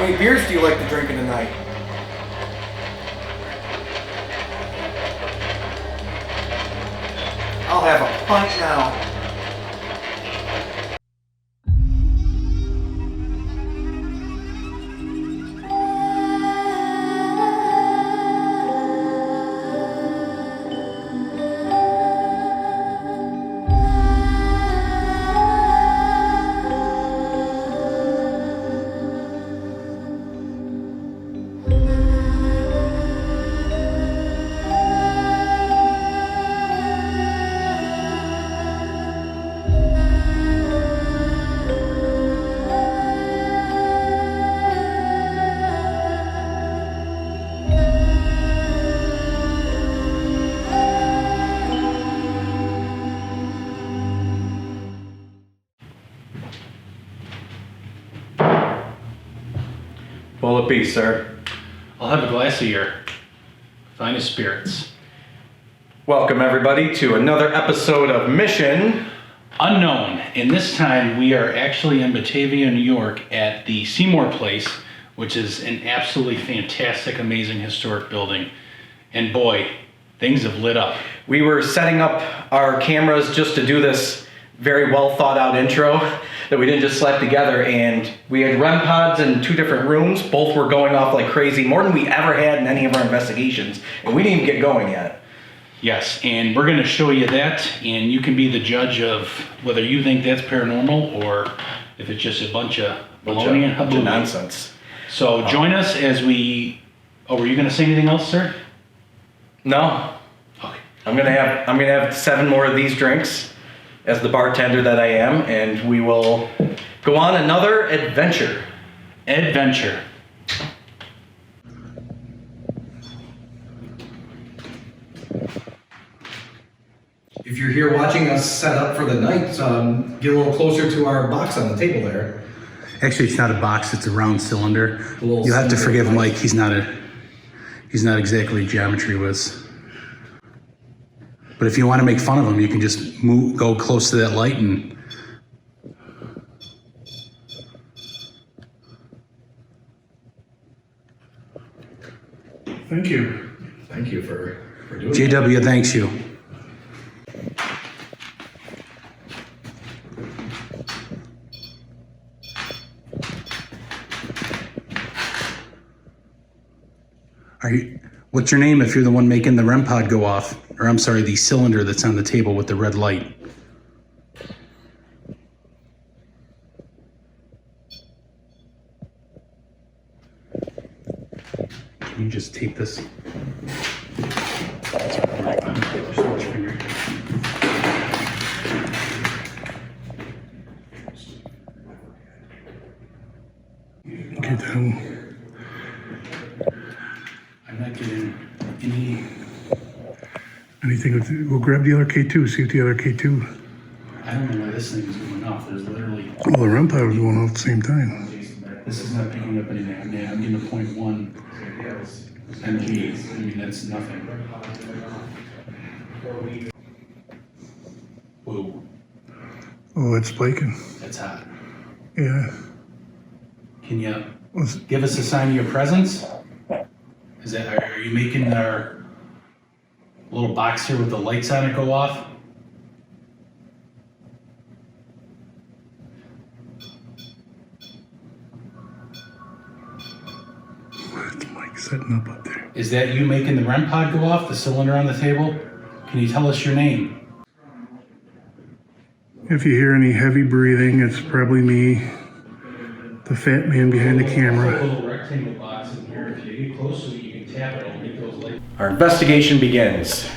many beers do you like to drink in a night? I'll have a pint now. Will it be, sir? I'll have a glass of your finest spirits. Welcome, everybody, to another episode of Mission Unknown. And this time we are actually in Batavia, New York at the Seymour Place, which is an absolutely fantastic, amazing historic building. And boy, things have lit up. We were setting up our cameras just to do this very well thought out intro that we didn't just slap together, and we had REM pods in 2 different rooms. Both were going off like crazy, more than we ever had in any of our investigations, and we didn't even get going yet. Yes, and we're going to show you that, and you can be the judge of whether you think that's paranormal or if it's just a bunch of baloney and bunch of nonsense. So join us as we... Oh, were you going to say anything else, sir? No. Okay. I'm gonna have 7 more of these drinks as the bartender that I am, and we will go on another adventure. Adventure. If you're here watching us set up for the night, get a little closer to our box on the table there. Actually, it's not a box; it's a round cylinder. You'll have to forgive Mike; he's not exactly a geometry whiz. But if you want to make fun of him, you can just go close to that light and. Thank you. Thank you for doing JW thanks you. What's your name if you're the one making the REM pod go off? Or I'm sorry, the cylinder that's on the table with the red light. Can you just tape this? Okay, then. I'm not getting anything. We'll grab the other K2, see if the other K2. I don't know why this thing is going off. There's literally... Well, the REM pod was going off at the same time. This is not picking up anything. I mean, I'm getting a 0.1 mg. I mean, that's nothing. Whoa, Oh, it's spiking. that's hot. Yeah. Can you Let's- give us a sign of your presence? Is that, are you making our little box here with the lights on it go off? It's Mike setting up there. Is that you making the REM pod go off, the cylinder on the table? Can you tell us your name? If you hear any heavy breathing, it's probably me, the fat man behind the A camera. little rectangle box in here. If you get close to it, you can tap it. It'll make those lights. Our investigation begins.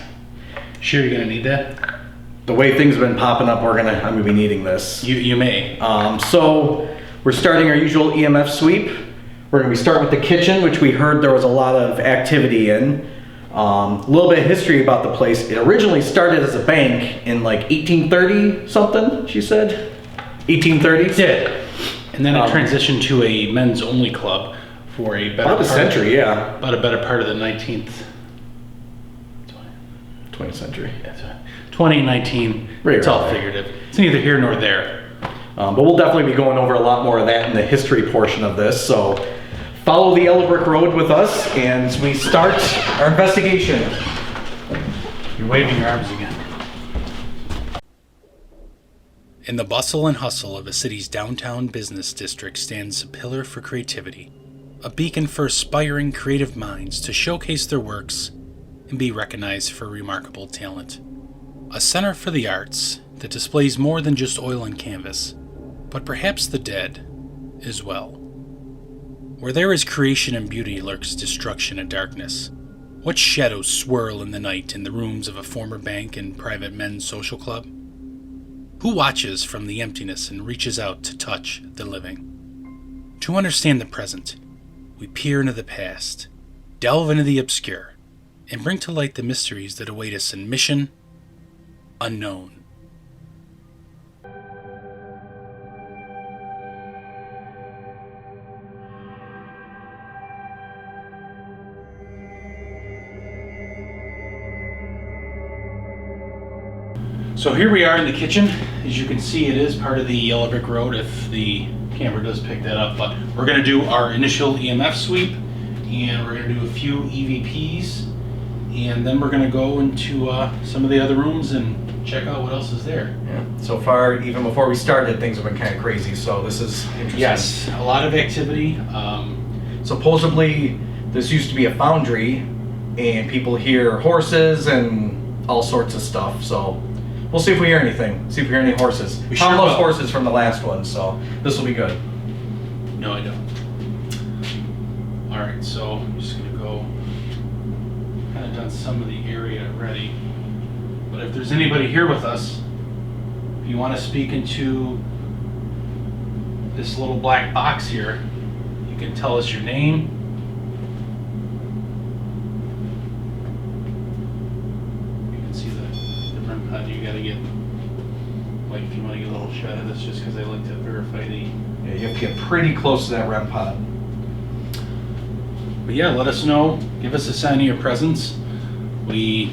Sure you're going to need that? The way things have been popping up, I'm gonna be needing this. You may. So we're starting our usual EMF sweep. We're gonna start with the kitchen, which we heard there was a lot of activity in. A little bit of history about the place. It originally started as a bank in like 1830 something, she said. 1830? It did. And then it transitioned to a men's only club for a better About a century, yeah. About a better part of the 19th. 20th century. 2019. Right, It's all right. figurative. It's neither here nor there. But we'll definitely be going over a lot more of that in the history portion of this. So follow the yellow brick road with us and we start our investigation. You're waving your arms again. In the bustle and hustle of a city's downtown business district stands a pillar for creativity, a beacon for aspiring creative minds to showcase their works and be recognized for remarkable talent. A center for the arts that displays more than just oil and canvas, but perhaps the dead as well. Where there is creation and beauty lurks destruction and darkness. What shadows swirl in the night in the rooms of a former bank and private men's social club? Who watches from the emptiness and reaches out to touch the living? To understand the present, we peer into the past, delve into the obscure, and bring to light the mysteries that await us in Mission Unknown. So here we are in the kitchen. As you can see, it is part of the yellow brick road if the camera does pick that up, but we're gonna do our initial EMF sweep and we're gonna do a few EVPs and then we're gonna go into some of the other rooms and check out what else is there. Yeah. So far, even before we started, things have been kind of crazy, so this is interesting. Yes, a lot of activity. Supposedly, this used to be a foundry, and people hear horses and all sorts of stuff, so we'll see if we hear anything. See if we hear any horses. We Tom sure loves will. horses from the last one, so this will be good. No, I don't. All right, so I'm just gonna go, kind of done some of the area already. But if there's anybody here with us, if you want to speak into this little black box here, you can tell us your name. You can see the different HUD. You gotta get, like if you want to get a little shot of this, just because I like to verify the. Yeah, you have to get pretty close to that REM pod. But yeah, let us know. Give us a sign of your presence. We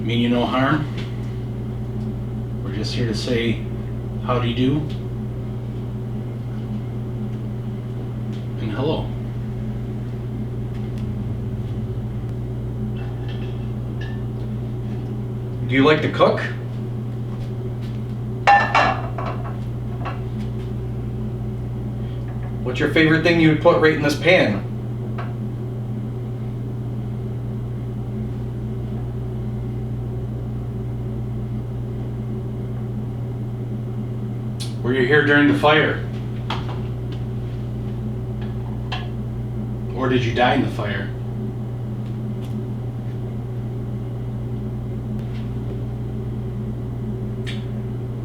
mean you no harm. We're just here to say, how do you do? And hello. Do you like to cook? What's your favorite thing you would put right in this pan? Were you here during the fire? Or did you die in the fire?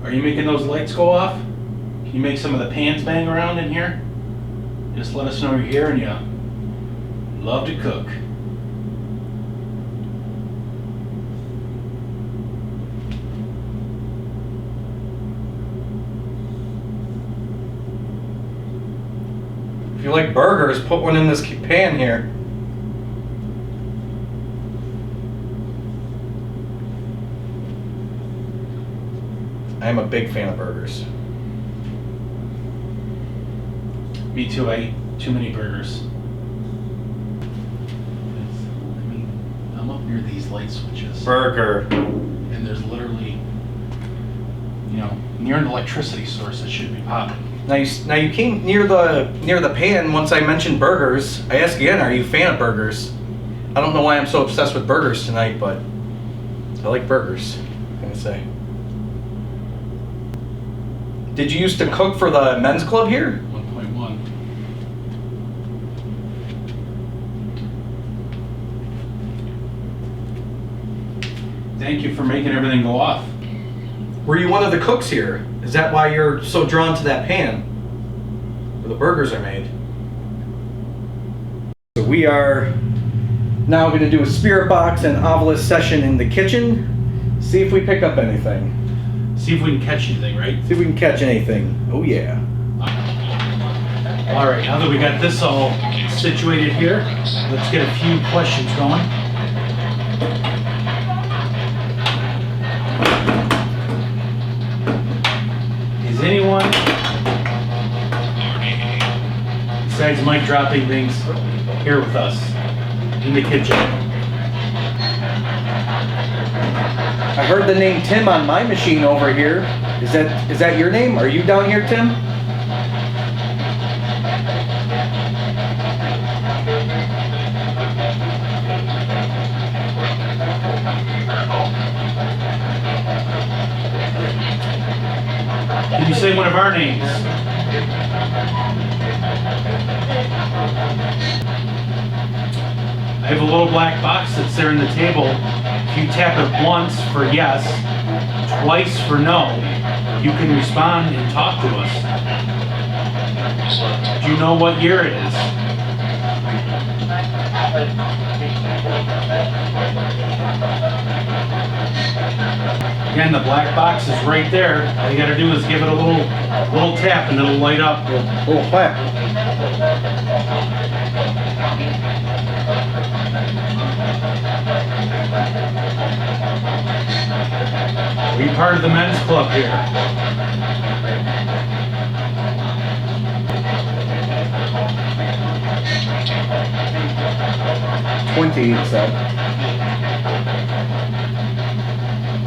Are you making those lights go off? Can you make some of the pans bang around in here? Just let us know you're here and you love to cook. If you like burgers, put one in this pan here. I am a big fan of burgers. Me too, I eat too many burgers. I'm up near these light switches. Burger. And there's literally, near an electricity source that should be popping. Now you came near the pan once I mentioned burgers. I ask again, are you a fan of burgers? I don't know why I'm so obsessed with burgers tonight, but I like burgers. What can I say? Did you used to cook for the men's club here? 1.1. Thank you for making everything go off. Were you one of the cooks here? Is that why you're so drawn to that pan where the burgers are made? So we are now going to do a spirit box and obelisk session in the kitchen. See if we pick up anything. See if we can catch anything, right? See if we can catch anything. Oh yeah. All right, now that we got this all situated here, let's get a few questions going. Is anyone besides besides Mike dropping things here with us in the kitchen. I heard the name Tim on my machine over here. Is that your name? Are you down here, Tim? Can you say one of our names? I have a little black box that's there in the table. If you tap it once for yes, twice for no, you can respond and talk to us. Do you know what year it is? Again, the black box is right there. All you gotta do is give it a little tap and it'll light up. A little clap. Are you part of the men's club here? 20, it said.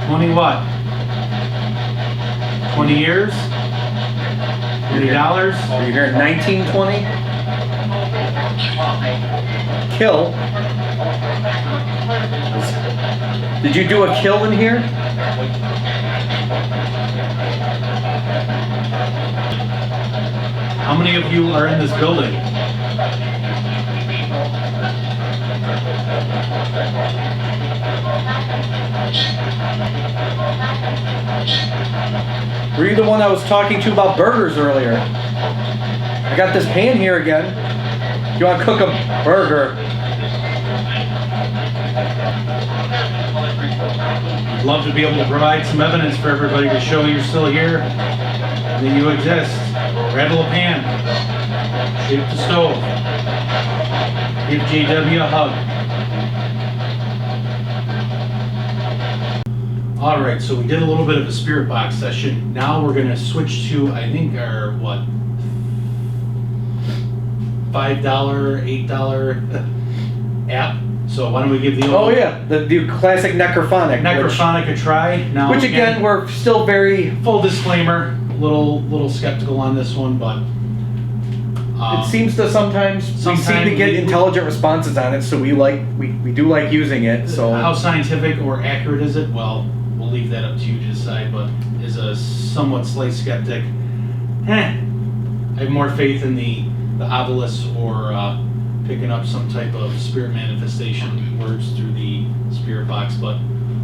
20 what? 20 years? $20? Are you here in 1920? Kill. Did you do a kill in here? How many of you are in this building? Were you the one I was talking to about burgers earlier? I got this pan here again. You want to cook a burger? I'd love to be able to provide some evidence for everybody to show you're still here, that you exist. Rattle a pan, shake the stove, give JW a hug. Alright, so we did a little bit of a spirit box session. Now we're going to switch to, I think, our, what, $5, $8 app. So why don't we give the old Oh yeah, the classic necrophonic. necrophonic a try? Now, Which again, we're still very. full disclaimer, little skeptical on this one, but It seems to sometimes we seem to sometimes get we- intelligent responses on it, so we do like using it. So how scientific or accurate is it? Well, we'll leave that up to you to decide, but as a somewhat slight skeptic, I have more faith in the obelisk or picking up some type of spirit manifestation words through the spirit box, but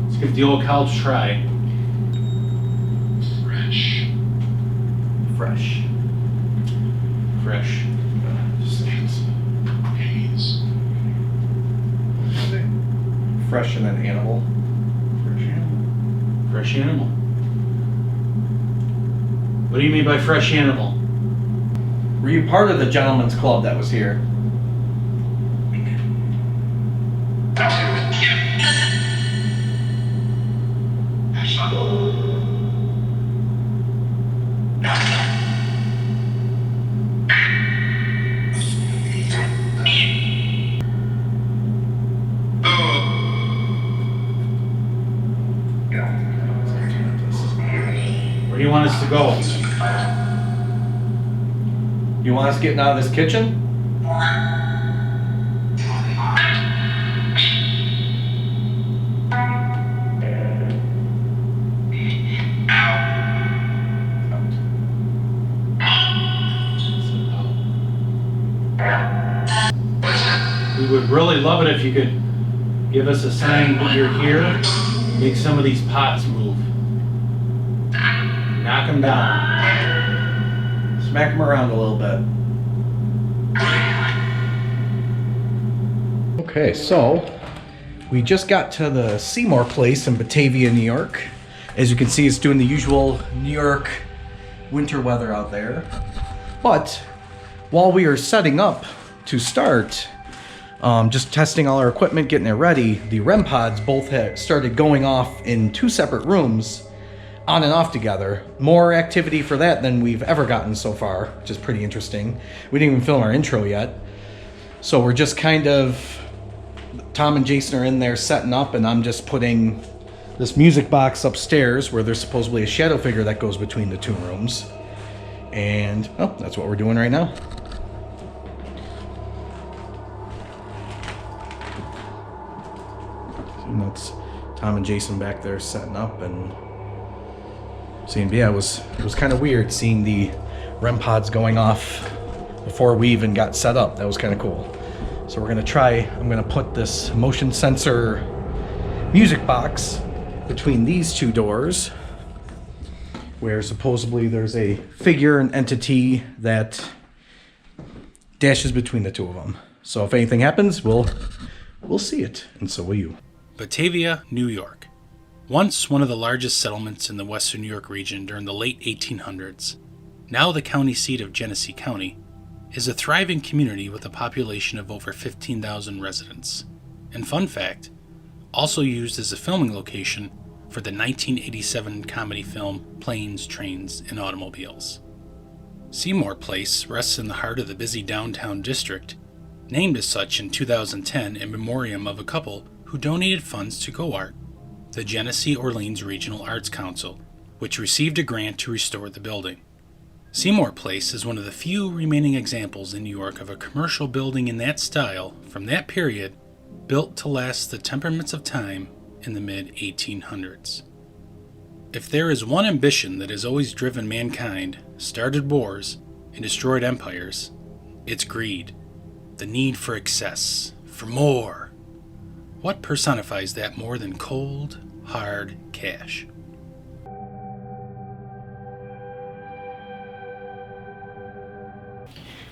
let's give the old couch a try. fresh. Fresh. Fresh and then animal. Fresh animal. What do you mean by fresh animal? Were you part of the gentleman's club that was here? Where do you want us to go? You want us getting out of this kitchen? We would really love it if you could give us a sign that you're here. Make some of these pots move. Knock them down. Smack him around a little bit. Okay, so we just got to the Seymour place in Batavia, New York. As you can see, it's doing the usual New York winter weather out there. But while we are setting up to start, just testing all our equipment, getting it ready, the REM pods both had started going off in two separate rooms on and off together. More activity for that than we've ever gotten so far, which is pretty interesting. We didn't even film our intro yet. So we're just kind of, Tom and Jason are in there setting up, and I'm just putting this music box upstairs where there's supposedly a shadow figure that goes between the two rooms. And, oh, that's what we're doing right now. And that's Tom and Jason back there setting up and seeing, yeah, it was kind of weird seeing the REM pods going off before we even got set up. That was kind of cool. So we're gonna try, I'm gonna put this motion sensor music box between these two doors where supposedly there's a figure, an entity that dashes between the two of them. So if anything happens, we'll see it, and so will you. Batavia, New York. Once one of the largest settlements in the western New York region during the late 1800s, now the county seat of Genesee County, is a thriving community with a population of over 15,000 residents. And fun fact, also used as a filming location for the 1987 comedy film Planes, Trains, and Automobiles. Seymour Place rests in the heart of the busy downtown district, named as such in 2010 in memoriam of a couple who donated funds to GoArt, the Genesee Orleans Regional Arts Council, which received a grant to restore the building. Seymour Place is one of the few remaining examples in New York of a commercial building in that style from that period, built to last the temperaments of time in the mid-1800s. If there is one ambition that has always driven mankind, started wars, and destroyed empires, it's greed, the need for excess, for more. What personifies that more than cold, hard cash?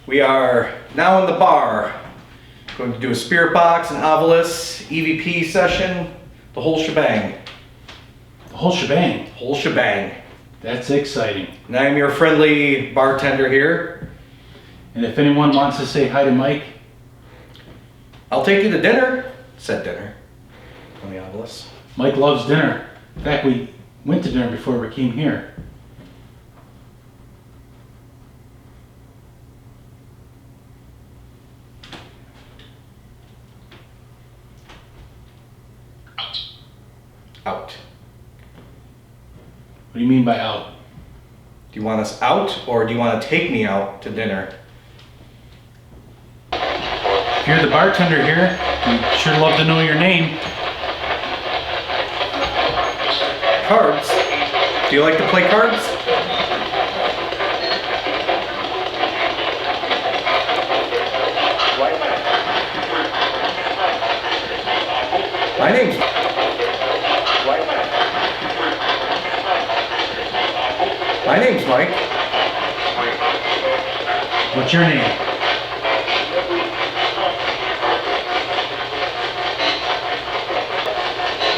We are now in the bar. Going to do a spirit box, an obelisk, EVP session, the whole shebang. The whole shebang. Whole shebang. That's exciting. And I'm your friendly bartender here. And if anyone wants to say hi to Mike, I'll take you to dinner. Said dinner. On the obelisk. Mike loves dinner. In fact, we went to dinner before we came here. Out. What do you mean by out? Do you want us out, or do you want to take me out to dinner? If you're the bartender here, we'd sure love to know your name. Cards? Do you like to play cards? My name's... My name's Mike. What's your name?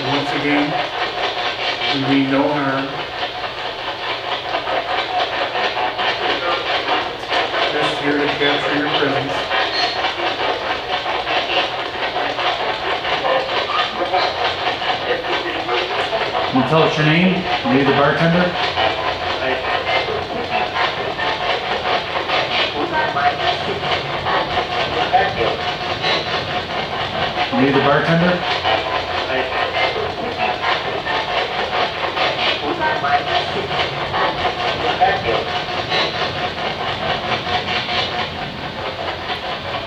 Once again, we mean no harm. Just here to capture your presence. Can you tell us your name? Are you the bartender? Are you the bartender?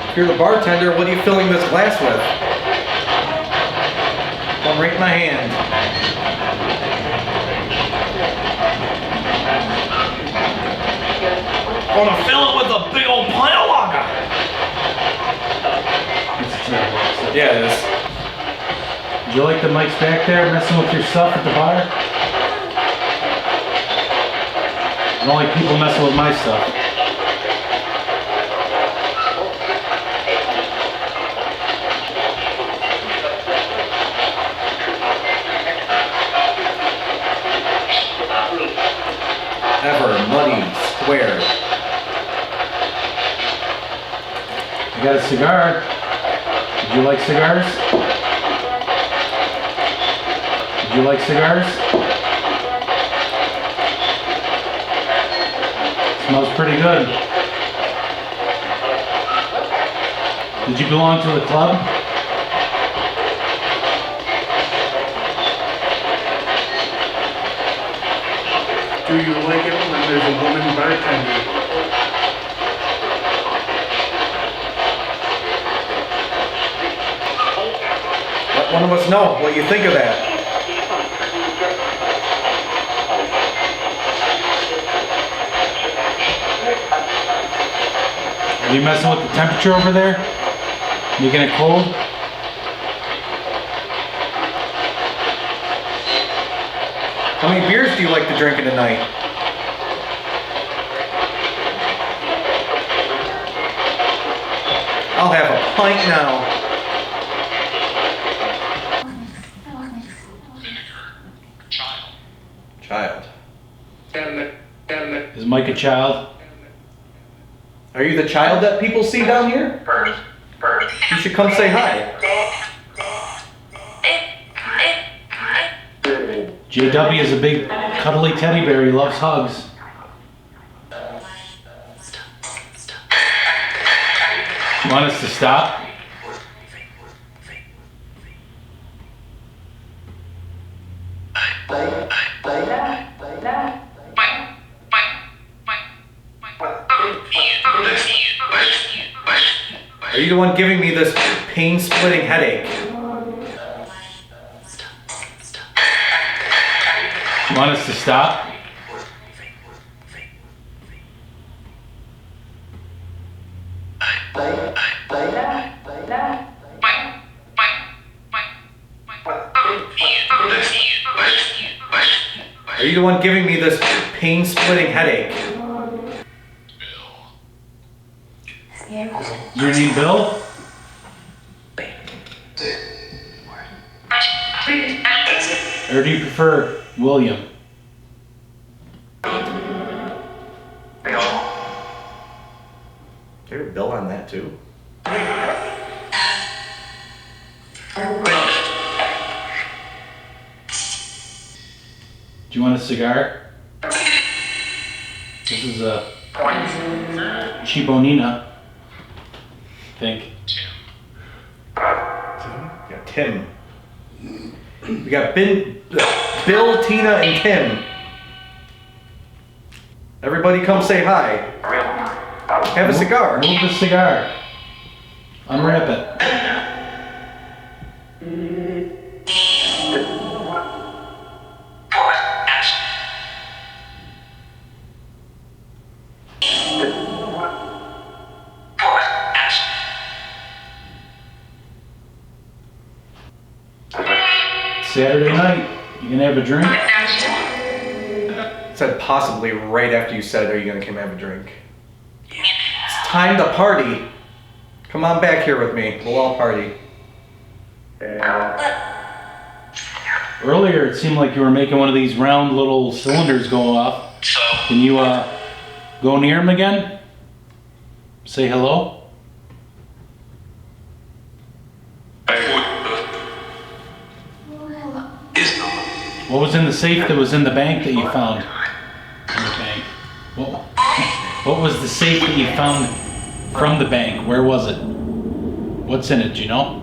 If you're the bartender, what are you filling this glass with? Come right in my hand. Gonna fill it with a big old pint of lager. It's terrible. Yeah, it is. Do you like the mics back there messing with your stuff at the bar? I don't like people messing with my stuff. Ever money square. I got a cigar. Did you like cigars? Did you like cigars? Smells pretty good. Did you belong to a club? Do you like it when there's a woman bartender? Let one of us know what you think of that. Are you messing with the temperature over there? Making it cold? How many beers do you like to drink in a night? I'll have a pint now. Child. Is Mike a child? Are you the child that people see down here? You should come say hi. JW is a big cuddly teddy bear. He loves hugs. You want us to stop? Are you the one giving me this pain-splitting headache? You want us to stop? Are you the one giving me this pain-splitting headache? Your name Bill? Or do you prefer William? Is there a bill on that too? Do you want a cigar? This is a Chibonina, I think. Yeah, Tim. We got Bill, Tina, and Tim. Everybody come say hi. Have a cigar. Move the cigar. Unwrap it. Saturday night, you gonna have a drink? Said possibly right after you said, are you gonna come have a drink? It's time to party. Come on back here with me. We'll all party. Earlier, it seemed like you were making one of these round little cylinders go off. Can you go near him again? Say hello? What was in the safe that was in the bank that you found? In the bank. What was the safe that you found from the bank? Where was it? What's in it, do you know?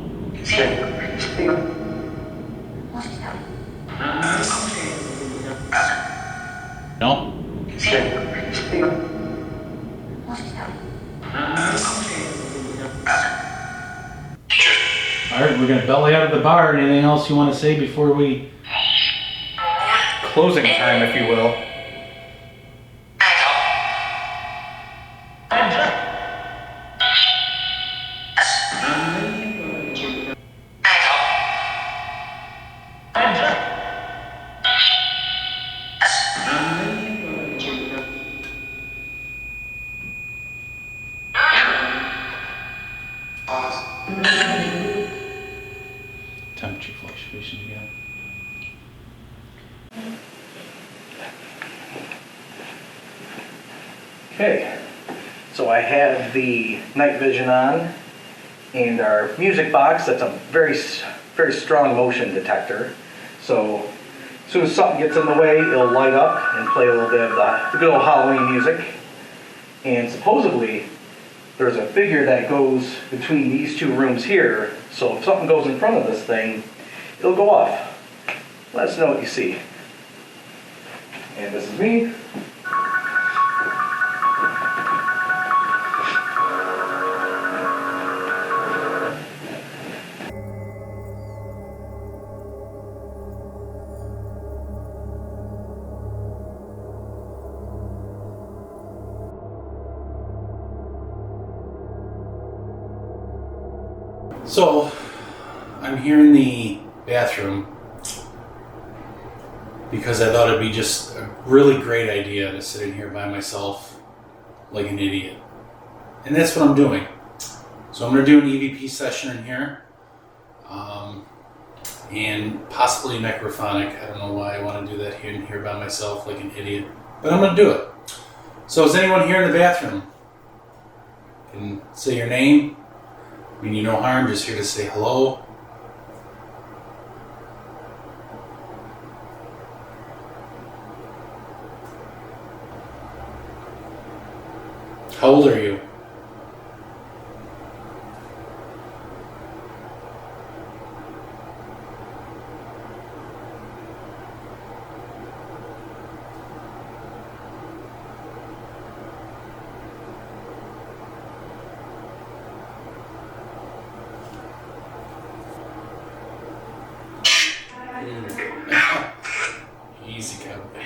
No? Alright, we're gonna belly out of the bar. Anything else you want to say before we... Closing time, if you will. Temperature fluctuation again. Okay, so I have the night vision on and our music box. That's a very strong motion detector. So as soon as something gets in the way, it'll light up and play a little bit of the good old Halloween music. And supposedly, there's a figure that goes between these two rooms here, so if something goes in front of this thing, it'll go off. Let us know what you see. And this is me. So, I'm here in the bathroom because I thought it'd be just a really great idea to sit in here by myself like an idiot. And that's what I'm doing. So I'm going to do an EVP session in here. And possibly necrophonic. I don't know why I want to do that here in here by myself like an idiot. But I'm going to do it. So is anyone here in the bathroom? Can say your name. I mean you no harm, just here to say hello. How old are you? Easy, cowboy.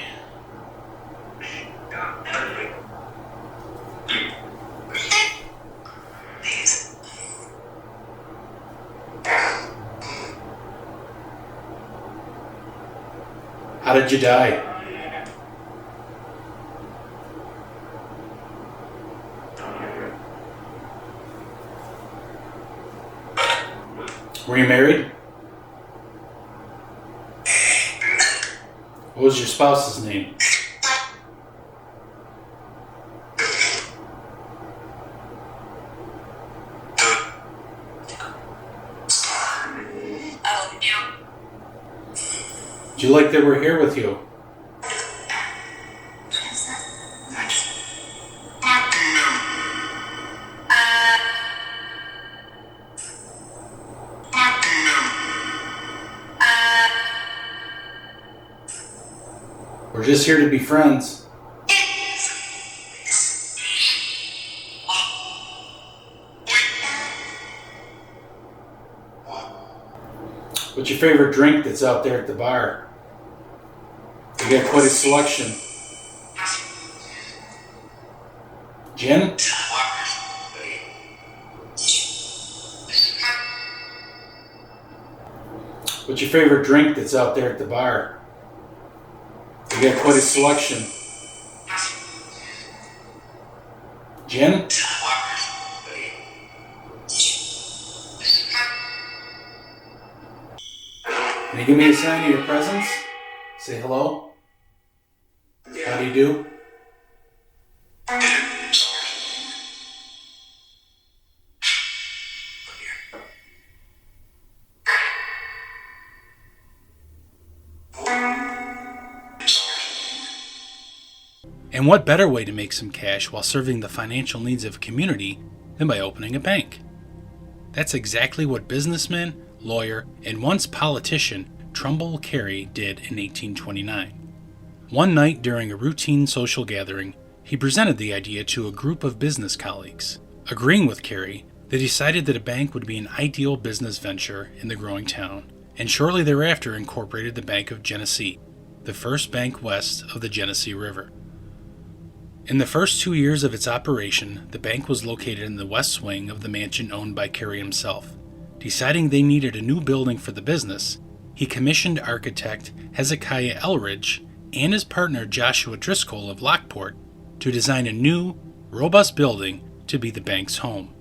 How did you die? Were you married? What was your spouse's name? Do you like that we're here with you? We're just here to be friends. What's your favorite drink that's out there at the bar? We got quite a selection. Gin? What's your favorite drink that's out there at the bar? We got quite a selection. Gin? Can you give me a sign of your presence? Say hello. How do you do? And what better way to make some cash while serving the financial needs of a community than by opening a bank? That's exactly what businessman, lawyer, and once politician Trumbull Carey did in 1829. One night during a routine social gathering, he presented the idea to a group of business colleagues. Agreeing with Carey, they decided that a bank would be an ideal business venture in the growing town, and shortly thereafter incorporated the Bank of Genesee, the first bank west of the Genesee River. In the first 2 years of its operation, the bank was located in the west wing of the mansion owned by Carey himself. Deciding they needed a new building for the business, he commissioned architect Hezekiah Elridge and his partner Joshua Driscoll of Lockport to design a new, robust building to be the bank's home.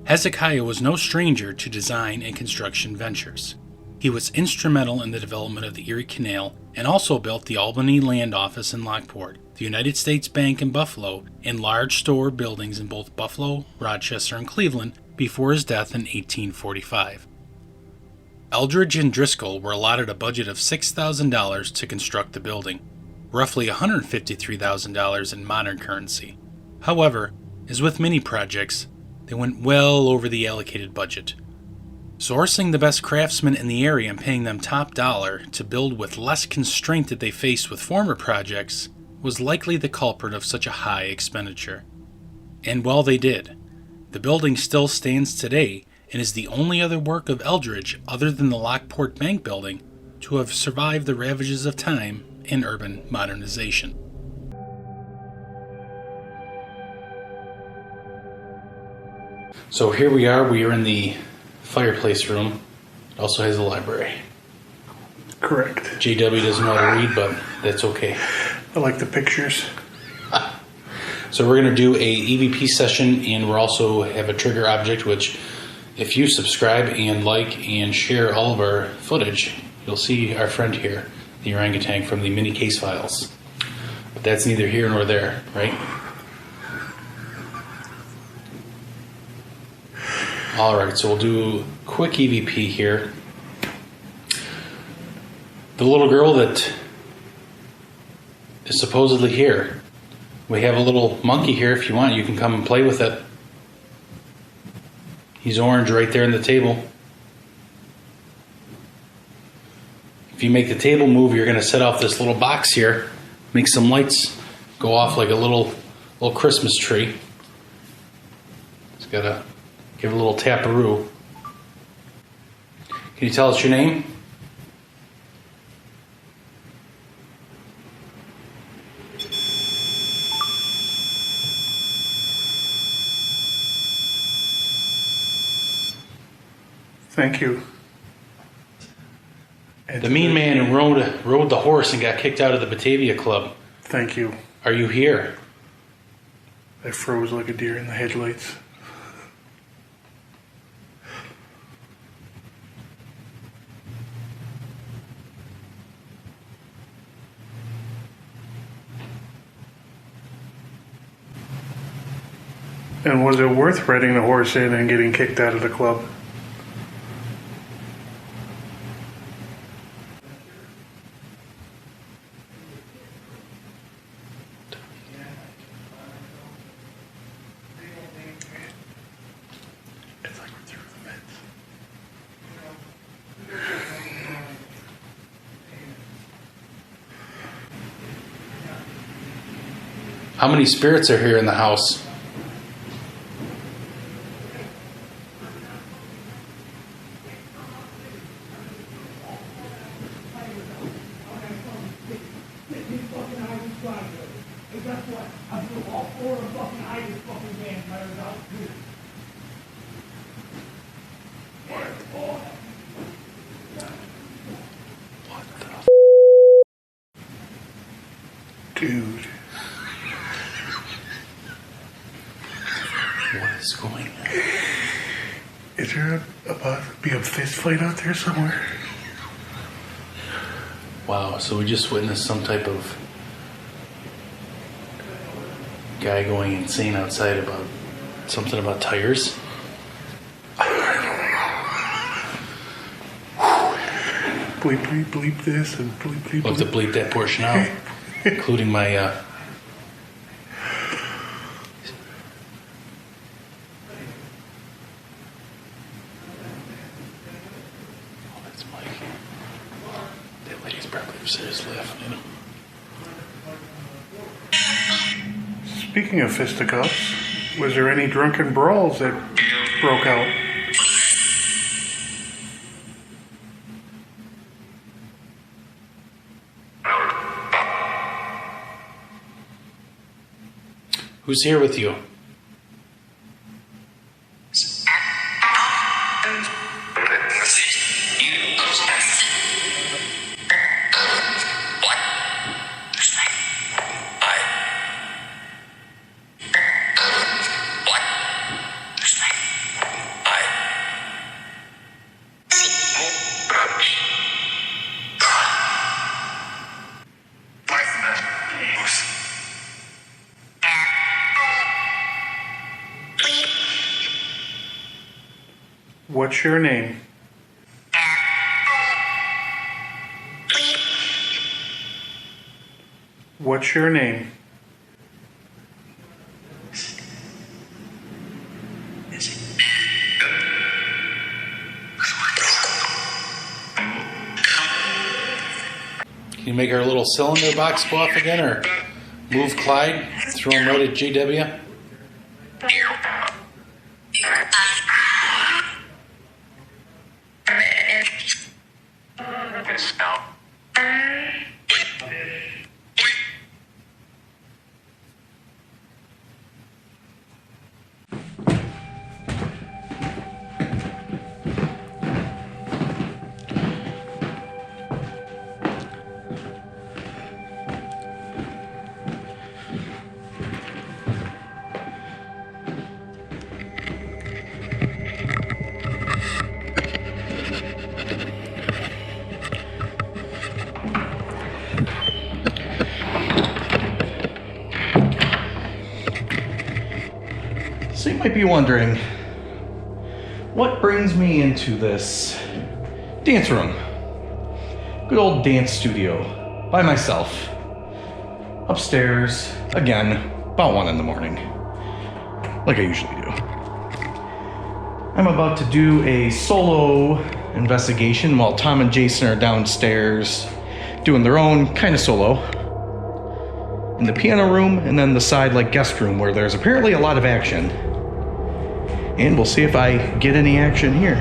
Hezekiah was no stranger to design and construction ventures. He was instrumental in the development of the Erie Canal and also built the Albany Land Office in Lockport, the United States Bank in Buffalo, and large store buildings in both Buffalo, Rochester, and Cleveland before his death in 1845. Eldridge and Driscoll were allotted a budget of $6,000 to construct the building, roughly $153,000 in modern currency. However, as with many projects, they went well over the allocated budget. Sourcing the best craftsmen in the area and paying them top dollar to build with less constraint that they faced with former projects was likely the culprit of such a high expenditure. And well, they did. The building still stands today and is the only other work of Eldridge other than the Lockport Bank building to have survived the ravages of time and urban modernization. So here we are in the fireplace room. It also has a library. Correct. JW doesn't know how to read, but that's okay. I like the pictures. So we're going to do a EVP session, and we'll also have a trigger object, which if you subscribe and like and share all of our footage, you'll see our friend here, the orangutan from the mini case files. But that's neither here nor there, right? Alright, so we'll do a quick EVP here. The little girl that is supposedly here. We have a little monkey here. If you want, you can come and play with it. He's orange right there on the table. If you make the table move, you're going to set off this little box here. Make some lights go off like a little Christmas tree. It's got to give it a little taparoo. Can you tell us your name? Thank you. And The mean man who rode the horse and got kicked out of the Batavia Club. Thank you. Are you here? I froze like a deer in the headlights. And was it worth riding the horse in and getting kicked out of the club? It's like we're through the fence. How many spirits are here in the house? Dude. What is going on? Is there about to be a fist fight out there somewhere? Wow, so we just witnessed some type of guy going insane outside about something about tires. Bleep, bleep, bleep this and bleep, bleep, We'll have to bleep. bleep that portion out, including my, Oh, that's Mike. That lady's probably upstairs laughing at him. Speaking of fisticuffs, was there any drunken brawls that broke out? Who's here with you? What's your name? What's your name? Can you make our little cylinder box go off again, or move Clyde, throw him right at JW? So you might be wondering, what brings me into this dance room? Good old dance studio, by myself. Upstairs, again, about 1 in the morning, like I usually do. I'm about to do a solo investigation while Tom and Jason are downstairs doing their own kind of solo in the piano room, and then the side like guest room where there's apparently a lot of action. And we'll see if I get any action here.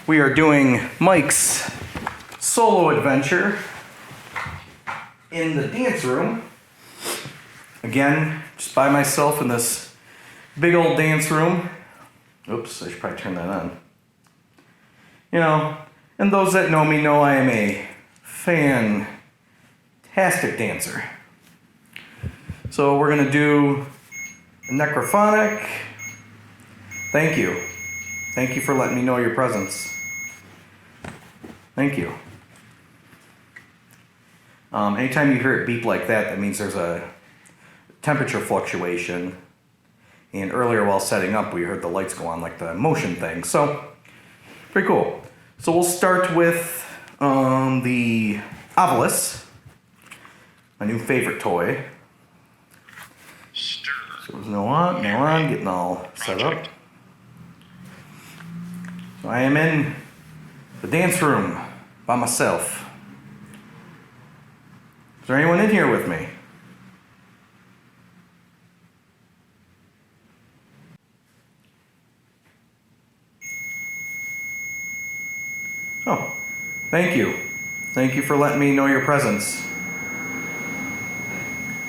We are doing Mike's solo adventure in the dance room. Again, just by myself in this big old dance room. Oops, I should probably turn that on. You know, and those that know me know I am a fantastic dancer. So we're gonna do a necrophonic. Thank you. Thank you for letting me know your presence. Thank you. Anytime you hear it beep like that, that means there's a temperature fluctuation. And earlier while setting up, we heard the lights go on like the motion thing. So, pretty cool. So we'll start with the Ovilus, my new favorite toy. So there's no on, getting all set up. So I am in the dance room by myself. Is there anyone in here with me? Oh, thank you. Thank you for letting me know your presence.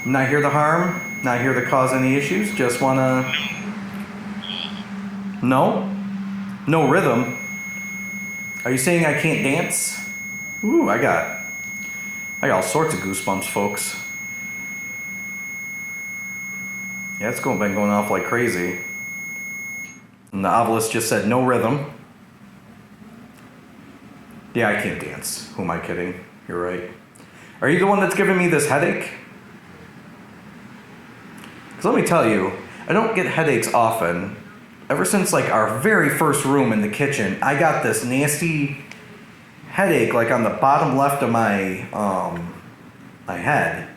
Not here to harm, not here to cause any issues, just wanna... No? No rhythm? Are you saying I can't dance? Ooh, I got all sorts of goosebumps, folks. Yeah, it's been going off like crazy. And the Ovilus just said no rhythm. Yeah, I can't dance. Who am I kidding? You're right. Are you the one that's giving me this headache? Because let me tell you, I don't get headaches often. Ever since like our very first room in the kitchen, I got this nasty headache like on the bottom left of my head.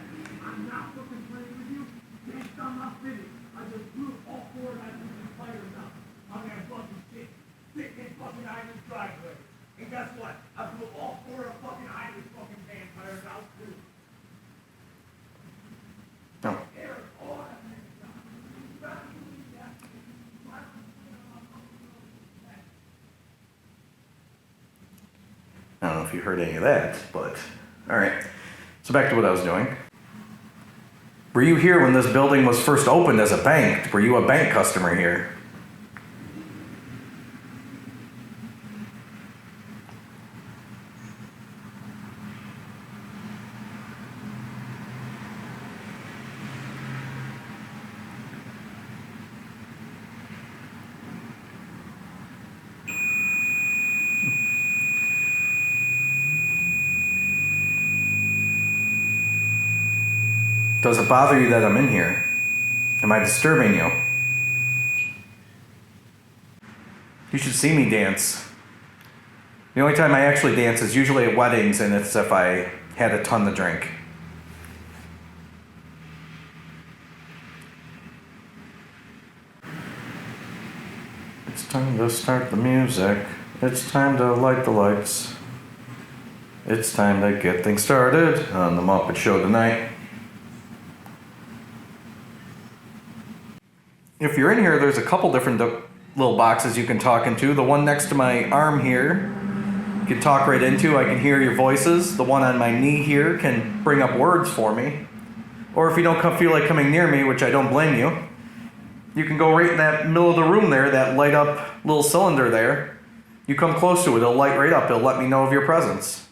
No. I don't know if you heard any of that, but all right. So back to what I was doing. Were you here when this building was first opened as a bank? Were you a bank customer here? Does it bother you that I'm in here? Am I disturbing you? You should see me dance. The only time I actually dance is usually at weddings, and it's if I had a ton to drink. It's time to start the music. It's time to light the lights. It's time to get things started on the Muppet Show tonight. If you're in here, there's a couple different little boxes you can talk into. The one next to my arm here, you can talk right into. I can hear your voices. The one on my knee here can bring up words for me. Or if you don't feel like coming near me, which I don't blame you, you can go right in that middle of the room there, that light up little cylinder there. You come close to it, it'll light right up. It'll let me know of your presence.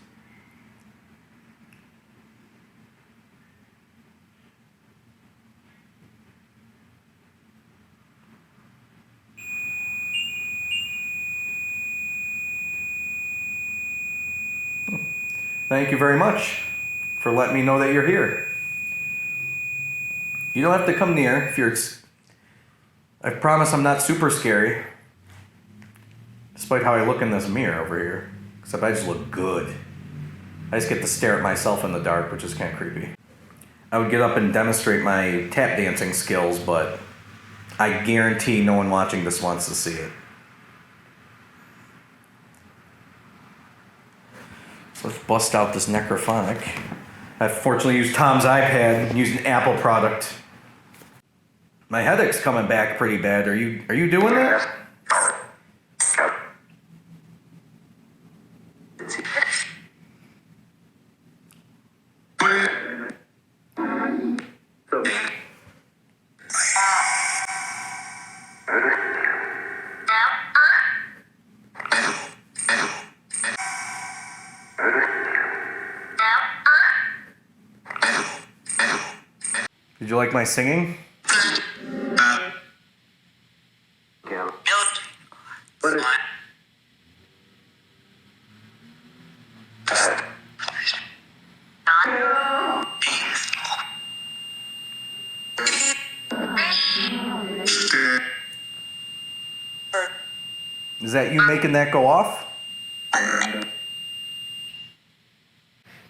Thank you very much for letting me know that you're here. You don't have to come near if you're... I promise I'm not super scary. Despite how I look in this mirror over here. Except I just look good. I just get to stare at myself in the dark, which is kind of creepy. I would get up and demonstrate my tap dancing skills, but I guarantee no one watching this wants to see it. So let's bust out this necrophonic. I fortunately used Tom's iPad, used an Apple product. My headache's coming back pretty bad. Are you doing that? Did you like my singing? Is that you making that go off?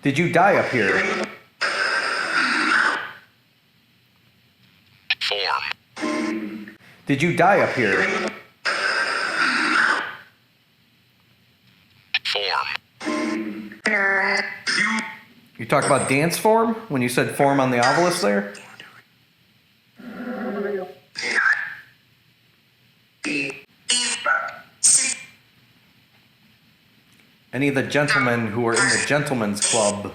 Did you die up here? Form. Did you die up here? Form. You talk about dance form when you said form on the obelisk there? Any of the gentlemen who are in the gentleman's club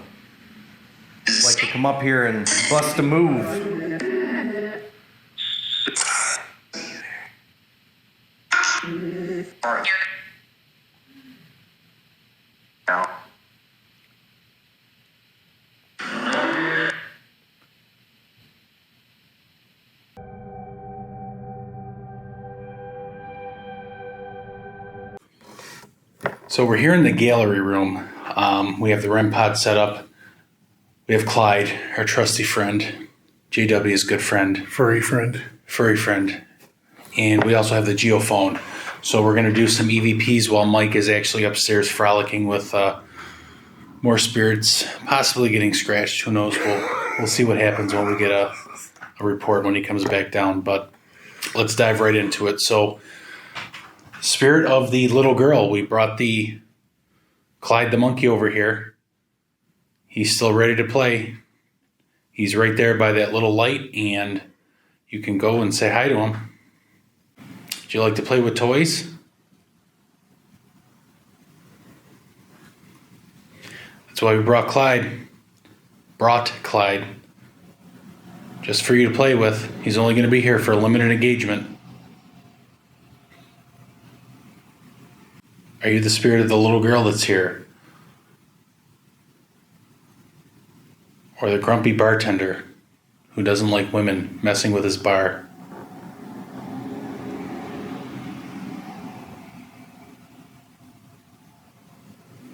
like to come up here and bust a move? So we're here in the gallery room. We have the REM pod set up. We have Clyde, our trusty friend, JW's good friend. Furry friend. And we also have the geophone. So we're going to do some EVPs while Mike is actually upstairs frolicking with more spirits, possibly getting scratched. Who knows? We'll see what happens when we get a report when he comes back down. But let's dive right into it. So, spirit of the little girl. We brought the Clyde the monkey over here. He's still ready to play. He's right there by that little light, and you can go and say hi to him. Would you like to play with toys? That's why we brought Clyde. Just for you to play with. He's only going to be here for a limited engagement. Are you the spirit of the little girl that's here? Or the grumpy bartender who doesn't like women messing with his bar?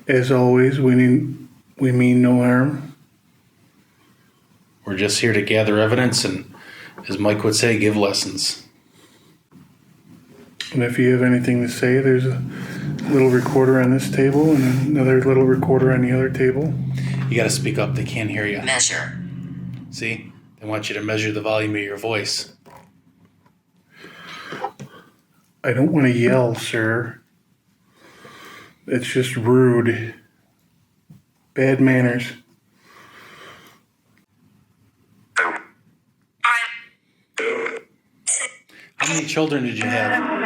As always, we mean no harm. We're just here to gather evidence and, as Mike would say, give lessons. And if you have anything to say, there's a little recorder on this table and another little recorder on the other table. You gotta speak up, they can't hear you. Measure. See? They want you to measure the volume of your voice. I don't want to yell, sir. It's just rude. Bad manners. How many children did you have?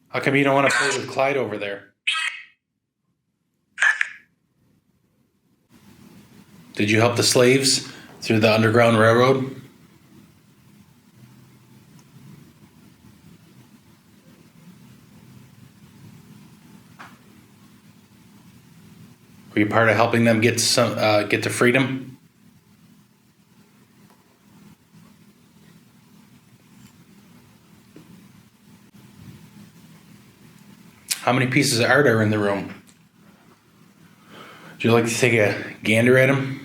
How come you don't want to play with Clyde over there? Did you help the slaves through the Underground Railroad? Were you part of helping them get to freedom? How many pieces of art are in the room? Would you like to take a gander at them?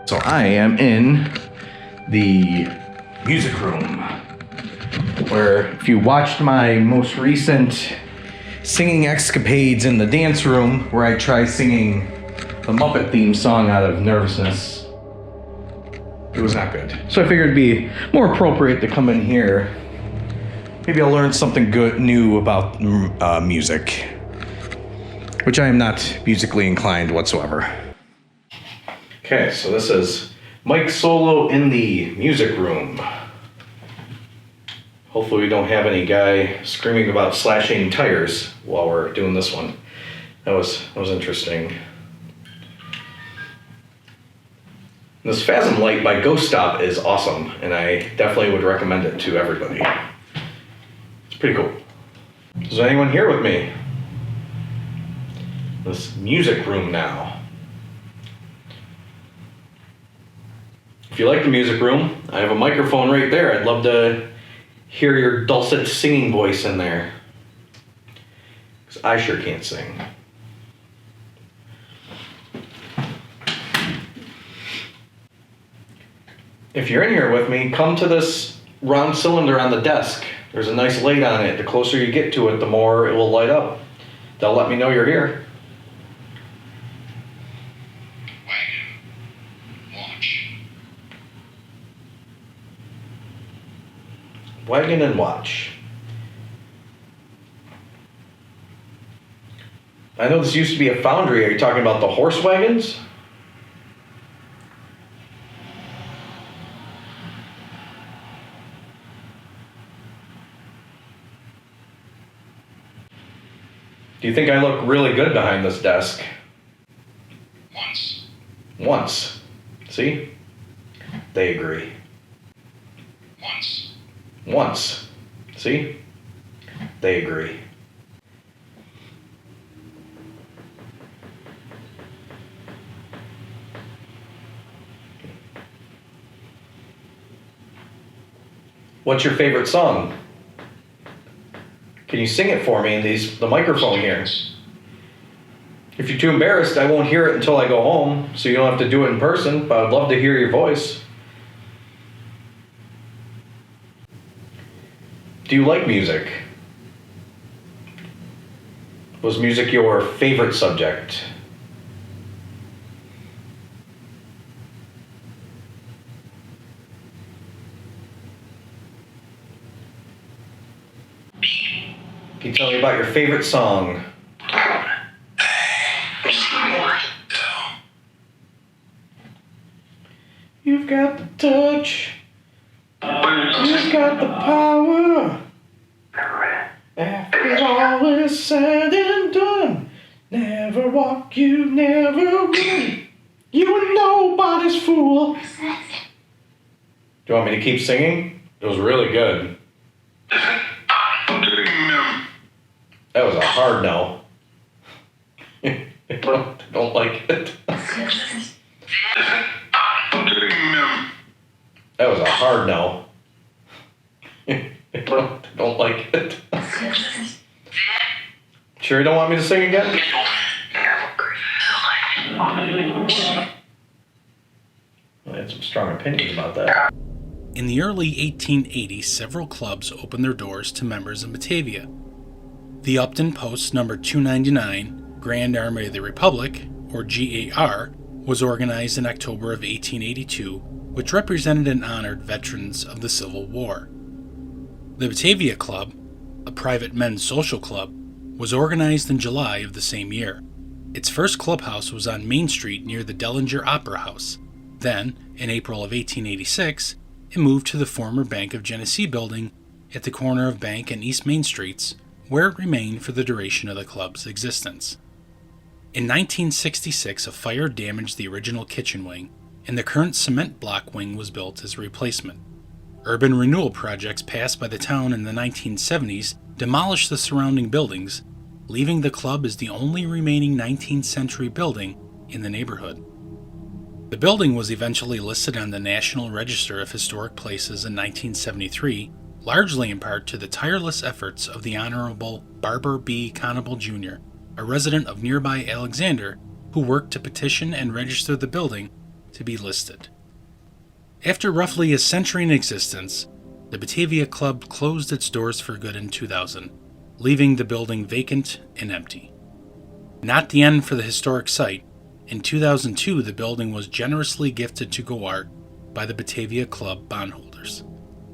So I am in the music room, where if you watched my most recent singing escapades in the dance room, where I try singing the Muppet theme song out of nervousness, it was not good. So I figured it'd be more appropriate to come in here. Maybe I'll learn something good, new about music, which I am not musically inclined whatsoever. Okay, so this is Mike Solo in the music room. Hopefully we don't have any guy screaming about slashing tires while we're doing this one. That was interesting. This Phasm light by Ghost Stop is awesome, and I definitely would recommend it to everybody. It's pretty cool. Is there anyone here with me? This music room now. If you like the music room, I have a microphone right there. I'd love to hear your dulcet singing voice in there, because I sure can't sing. If you're in here with me, come to this round cylinder on the desk. There's a nice light on it. The closer you get to it, the more it will light up. They'll let me know you're here. Wagon and watch. I know this used to be a foundry. Are you talking about the horse wagons? Do you think I look really good behind this desk? Once. See? They agree. Once. See? They agree. What's your favorite song? Can you sing it for me in the microphone here? If you're too embarrassed, I won't hear it until I go home, so you don't have to do it in person, but I'd love to hear your voice. Do you like music? Was music your favorite subject? Can you tell me about your favorite song? You've got the touch. You've got the power. After all is said and done, never walk, you never run. You are nobody's fool. Do you want me to keep singing? It was really good. That was a hard no. Don't like it. That was a hard no. Don't like it. Sure you don't want me to sing again? I had some strong opinions about that. In the early 1880s, several clubs opened their doors to members in Batavia. The Upton Post number 299, Grand Army of the Republic, or GAR, was organized in October of 1882, which represented and honored veterans of the Civil War. The Batavia Club, a private men's social club, was organized in July of the same year. Its first clubhouse was on Main Street near the Dellinger Opera House. Then, in April of 1886, it moved to the former Bank of Genesee building at the corner of Bank and East Main Streets, where it remained for the duration of the club's existence. In 1966, a fire damaged the original kitchen wing, and the current cement block wing was built as a replacement. Urban renewal projects passed by the town in the 1970s demolished the surrounding buildings, leaving the club as the only remaining 19th century building in the neighborhood. The building was eventually listed on the National Register of Historic Places in 1973, largely in part to the tireless efforts of the Honorable Barbara B. Conable Jr., a resident of nearby Alexander, who worked to petition and register the building to be listed. After roughly a century in existence, the Batavia Club closed its doors for good in 2000, leaving the building vacant and empty. Not the end for the historic site. In 2002, the building was generously gifted to Go Art by the Batavia Club bondholders.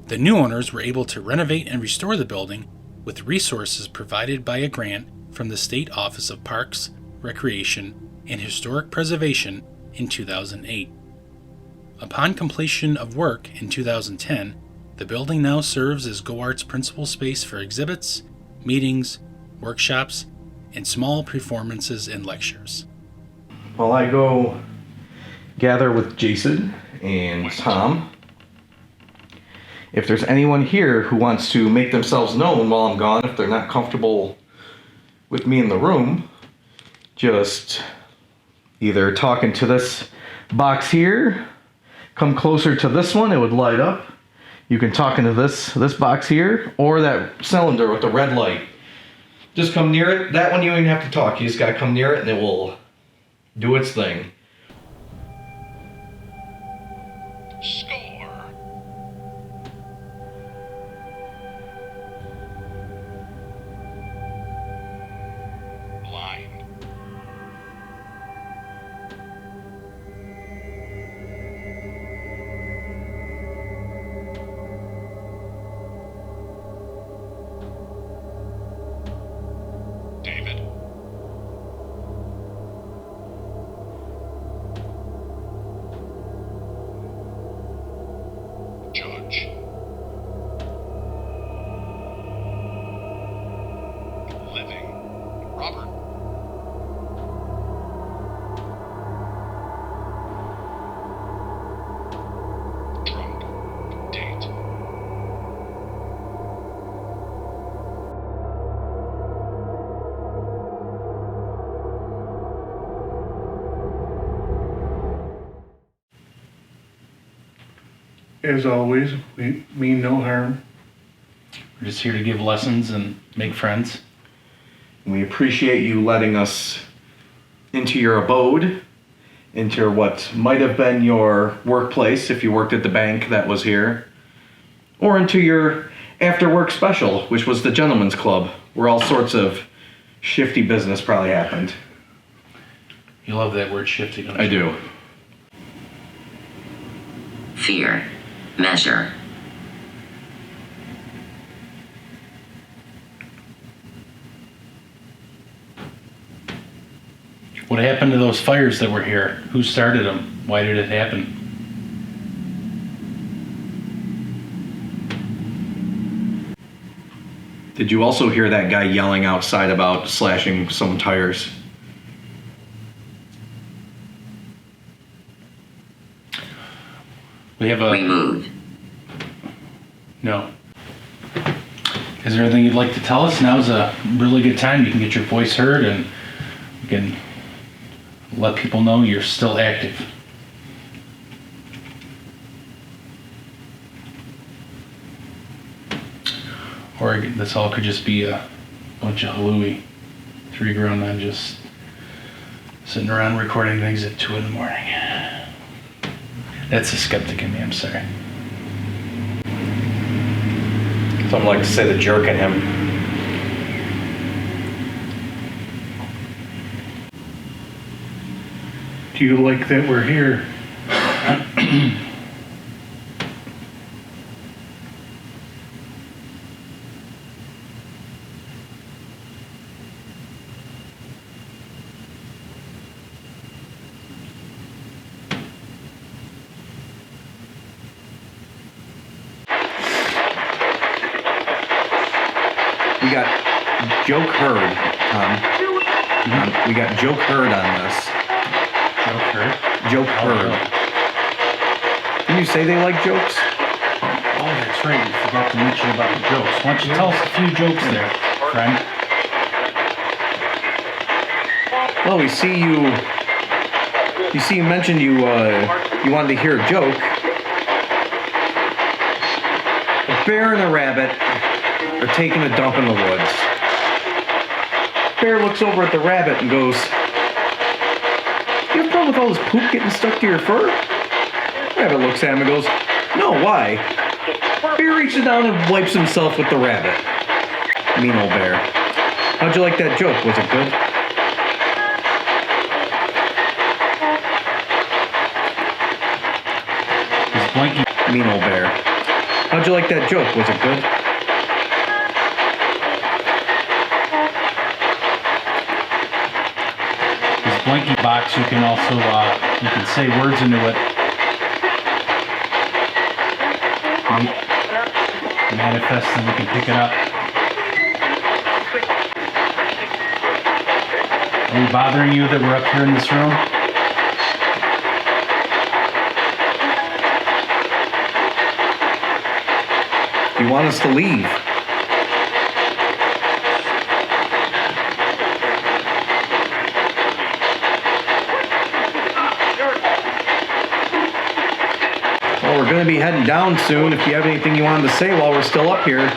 The new owners were able to renovate and restore the building with resources provided by a grant from the State Office of Parks, Recreation, and Historic Preservation in 2008. Upon completion of work in 2010, the building now serves as Go Art's principal space for exhibits, meetings, workshops, and small performances and lectures. While I go gather with Jason and Tom, if there's anyone here who wants to make themselves known while I'm gone, if they're not comfortable with me in the room, just either talk into this box here, come closer to this one, it would light up. You can talk into this box here, or that cylinder with the red light. Just come near it. That one you don't even have to talk. You just gotta come near it and it will do its thing. Score. Blind. David. Judge. Living. Robert. Drunk. Date. As always, we mean no harm. We're just here to give lessons and make friends. We appreciate you letting us into your abode, into what might have been your workplace if you worked at the bank that was here, or into your after work special, which was the Gentleman's Club, where all sorts of shifty business probably happened. You love that word shifty, don't you? I do. Fear. Measure. What happened to those fires that were here? Who started them? Why did it happen? Did you also hear that guy yelling outside about slashing some tires? We have a... Remove. No. Is there anything you'd like to tell us? Now's a really good time. You can get your voice heard and you can let people know you're still active. Or this all could just be a bunch of hallooey. 3 grown men just sitting around recording things at 2 in the morning. That's the skeptic in me, I'm sorry. Some like to say the jerk in him. Do you like that we're here? We got joke heard, Tom. We got joke heard on this. Joke heard? Joke heard. Didn't you say they like jokes? Oh, that's right. We forgot to mention about the jokes. Why don't you tell us a few jokes there, friend? Well, we see you. You see, you mentioned you wanted to hear a joke. A bear and a rabbit are taking a dump in the woods. Bear looks over at the rabbit and goes, "You have a problem with all this poop getting stuck to your fur?" Rabbit looks at him and goes, "No, why?" Bear reaches down and wipes himself with the rabbit. Mean old bear. How'd you like that joke? Was it good? He's blinking. Mean old bear. How'd you like that joke? Was it good? His blinky box, you can also, you can say words into it. Manifest and we can pick it up. Are we bothering you that we're up here in this room? Do you want us to leave? Well, we're going to be heading down soon. If you have anything you wanted to say while we're still up here.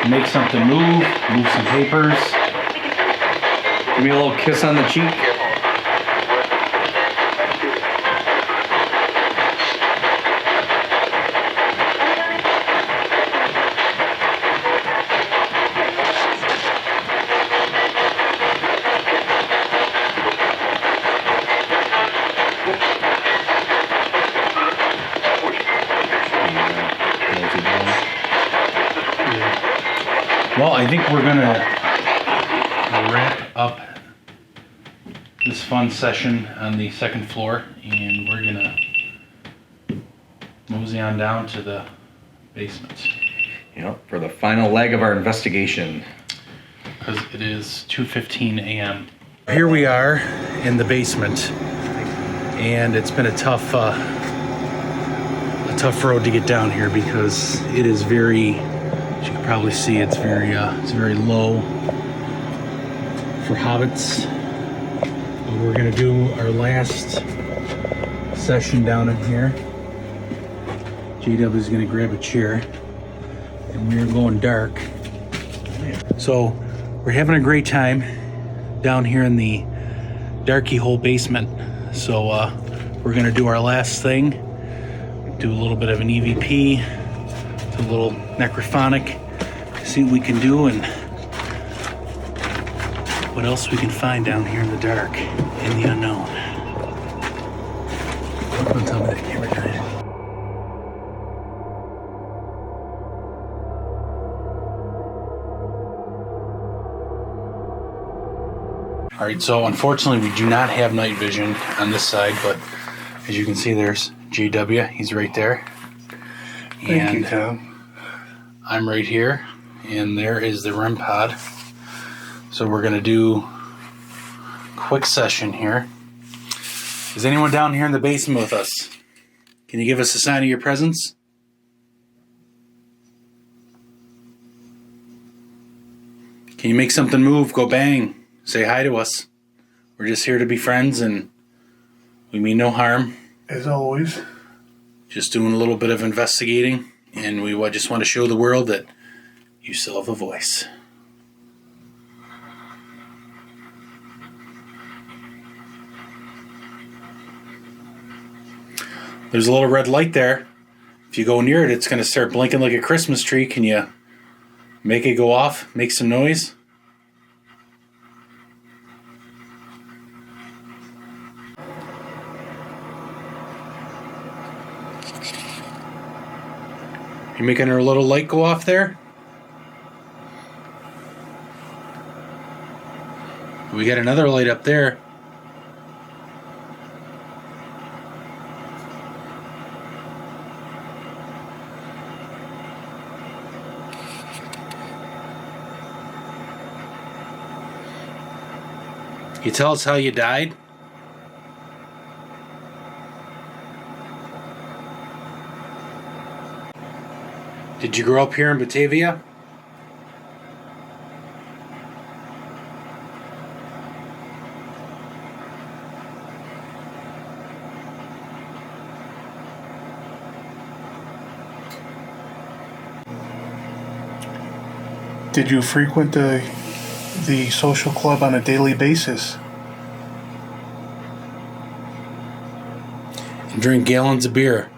Make something move some papers. Give me a little kiss on the cheek. Well, I think we're gonna wrap up this fun session on the second floor, and we're gonna mosey on down to the basement Yep, for the final leg of our investigation. because it is 2:15 a.m. Here we are in the basement, and it's been a tough road to get down here because it is very. As you can probably see, it's very low for hobbits. But we're gonna do our last session down in here. JW is gonna grab a chair, and we're going dark. So we're having a great time down here in the darky hole basement. So we're gonna do our last thing. Do a little bit of an EVP. A little necrophonic, see what we can do and what else we can find down here in the dark, in the unknown. Don't tell me that camera died. All right, so unfortunately we do not have night vision on this side, but as you can see, there's JW, he's right there. Thank you, Tom. I'm right here, and there is the REM pod. So we're gonna do a quick session here. Is anyone down here in the basement with us? Can you give us a sign of your presence? Can you make something move? Go bang. Say hi to us. We're just here to be friends and we mean no harm. As always. Just doing a little bit of investigating, and we just want to show the world that you still have a voice. There's a little red light there. If you go near it, it's going to start blinking like a Christmas tree. Can you make it go off? Make some noise? You making her little light go off there? We got another light up there. You tell us how you died? Did you grow up here in Batavia? Did you frequent the social club on a daily basis? And drink gallons of beer?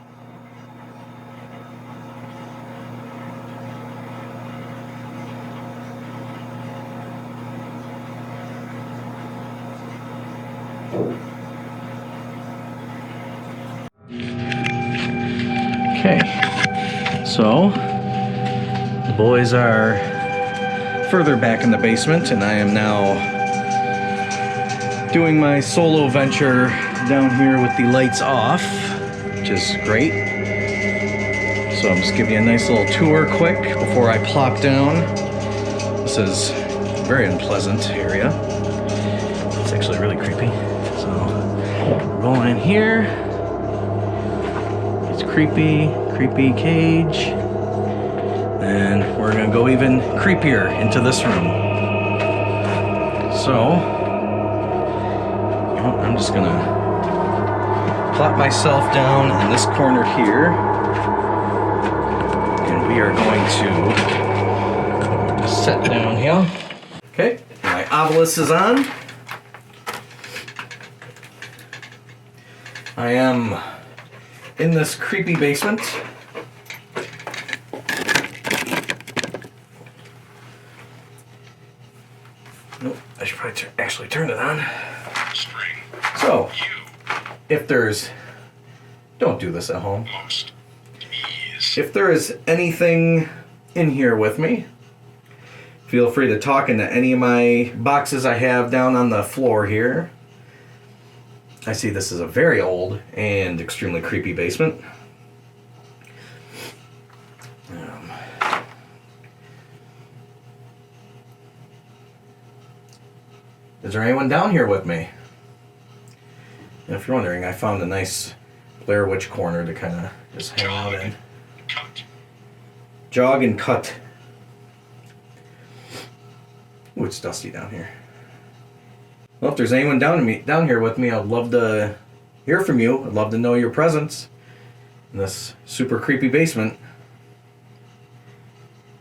Okay, so the boys are further back in the basement, and I am now doing my solo venture down here with the lights off, which is great. So I'm just giving you a nice little tour quick before I plop down. This is a very unpleasant area. It's actually really creepy. So we're going in here. It's creepy cage. And we're gonna go even creepier into this room. So, you know, I'm just gonna plop myself down in this corner here. And we are going to sit down here. Okay, my obelisk is on. I am in this creepy basement. Nope, I should probably actually turn it on. String. So, You. if there's... Don't do this at home. Most. Ease. If there is anything in here with me, feel free to talk into any of my boxes I have down on the floor here. I see this is a very old and extremely creepy basement. Is there anyone down here with me? And if you're wondering, I found a nice Blair Witch corner to kind of just hang out in. Cut. Jog and cut. Ooh, it's dusty down here. Well, if there's anyone down here with me, I'd love to hear from you. I'd love to know your presence in this super creepy basement.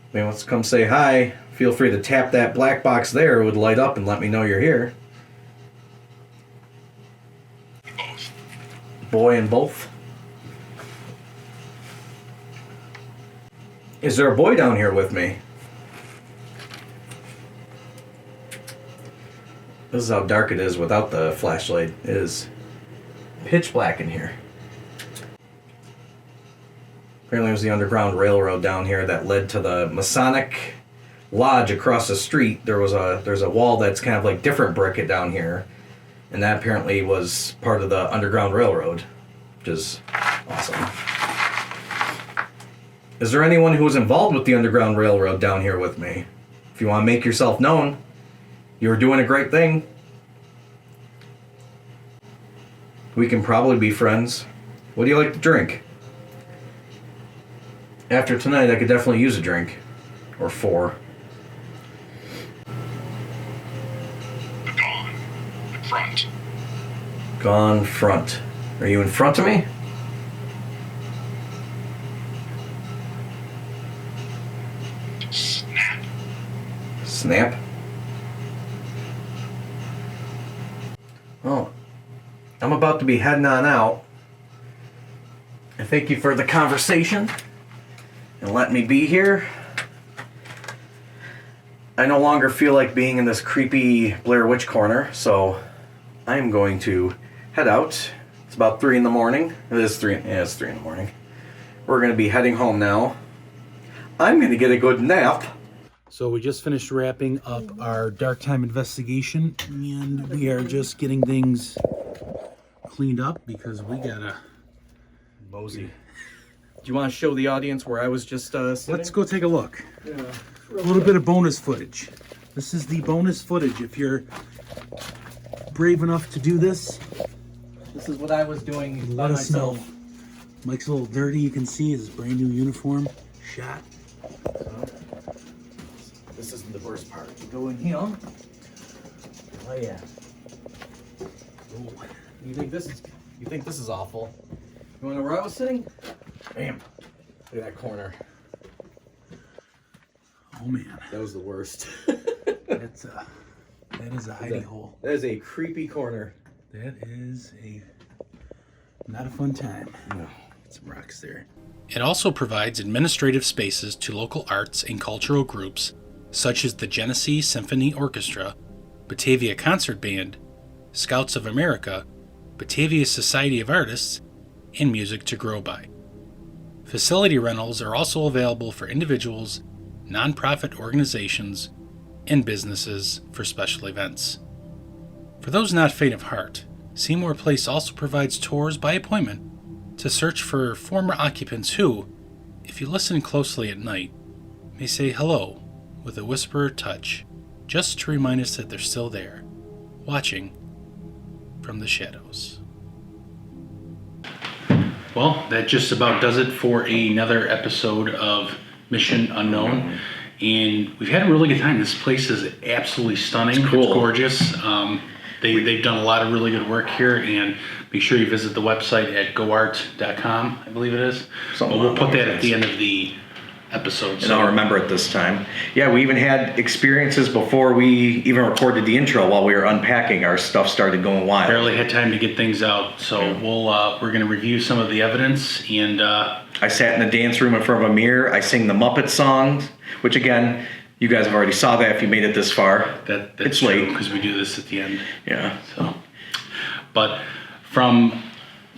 If anyone wants to come say hi, feel free to tap that black box there. It would light up and let me know you're here. Both. Boy and both. Is there a boy down here with me? This is how dark it is without the flashlight. It is pitch black in here. Apparently it was the Underground Railroad down here that led to the Masonic Lodge across the street. There's a wall that's kind of like different brick down here. And that apparently was part of the Underground Railroad, which is awesome. Is there anyone who was involved with the Underground Railroad down here with me? If you want to make yourself known, you were doing a great thing. We can probably be friends. What do you like to drink? After tonight, I could definitely use a drink. Or four. Gone front. Are you in front of me? Snap. Snap. Oh, I'm about to be heading on out. I thank you for the conversation and letting me be here. I no longer feel like being in this creepy Blair Witch corner, so I am going to head out. It's about 3 in the morning. It is 3. Yeah, it's 3 in the morning. We're going to be heading home now. I'm going to get a good nap. So we just finished wrapping up our dark time investigation, and we are just getting things cleaned up because we gotta Mosey. Do you want to show the audience where I was just sitting? Let's go take a look. A little bit of bonus footage. This is the bonus footage. If you're brave enough to do this, This is what I was doing by let us know. myself. Mike's a little dirty. You can see his brand new uniform shot. This isn't the worst part. You go in here. Oh yeah. Ooh. You think this is awful? You wanna know where I was sitting? Bam. Look at that corner. Oh man, That was the worst. that is a hidey hole. That is a creepy corner. That is not a fun time. No. Some rocks there. It also provides administrative spaces to local arts and cultural groups such as the Genesee Symphony Orchestra, Batavia Concert Band, Scouts of America, Batavia Society of Artists, and Music to Grow By. Facility rentals are also available for individuals, nonprofit organizations, and businesses for special events. For those not faint of heart, Seymour Place also provides tours by appointment to search for former occupants who, if you listen closely at night, may say hello with a whisper touch, just to remind us that they're still there, watching from the shadows. Well, that just about does it for another episode of Mission Unknown. And we've had a really good time. This place is absolutely stunning. It's cool. It's gorgeous. They've done a lot of really good work here, and make sure you visit the website at goart.com, I believe it is. Something But we'll along put that those at the end of the episode. And I'll remember it this time. Yeah, we even had experiences before we even recorded the intro. While we were unpacking, our stuff started going wild. Barely had time to get things out, so we're going to review some of the evidence, and I sat in the dance room in front of a mirror. I sing the Muppet songs, which again, you guys have already saw that if you made it this far. that's It's true, late. because we do this at the end. Yeah. So, but from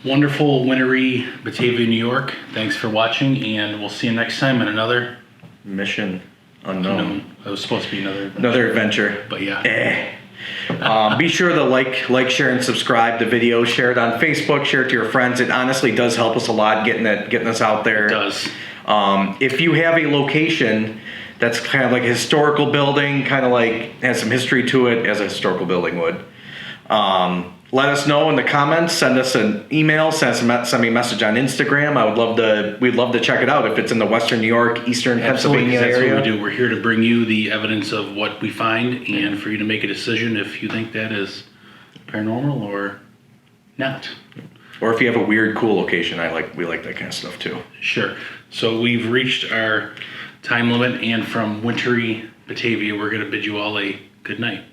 wonderful, wintry Batavia, New York, thanks for watching, and we'll see you next time in another Mission Unknown. It was supposed to be Another adventure. but yeah. Be sure to like, share, and subscribe the video. Share it on Facebook. Share it to your friends. It honestly does help us a lot getting us out there. It does. If you have a location that's kind of like a historical building, kind of like has some history to it, as a historical building would, let us know in the comments. Send us an email. Send me a message on Instagram. We'd love to check it out if it's in the Western New York, Eastern Absolutely, Pennsylvania that's area. what we do. We're here to bring you the evidence of what we find, and for you to make a decision if you think that is paranormal or not. Or if you have a weird, cool location, we like that kind of stuff too. Sure. So we've reached our time limit, and from wintry Batavia, we're going to bid you all a good night.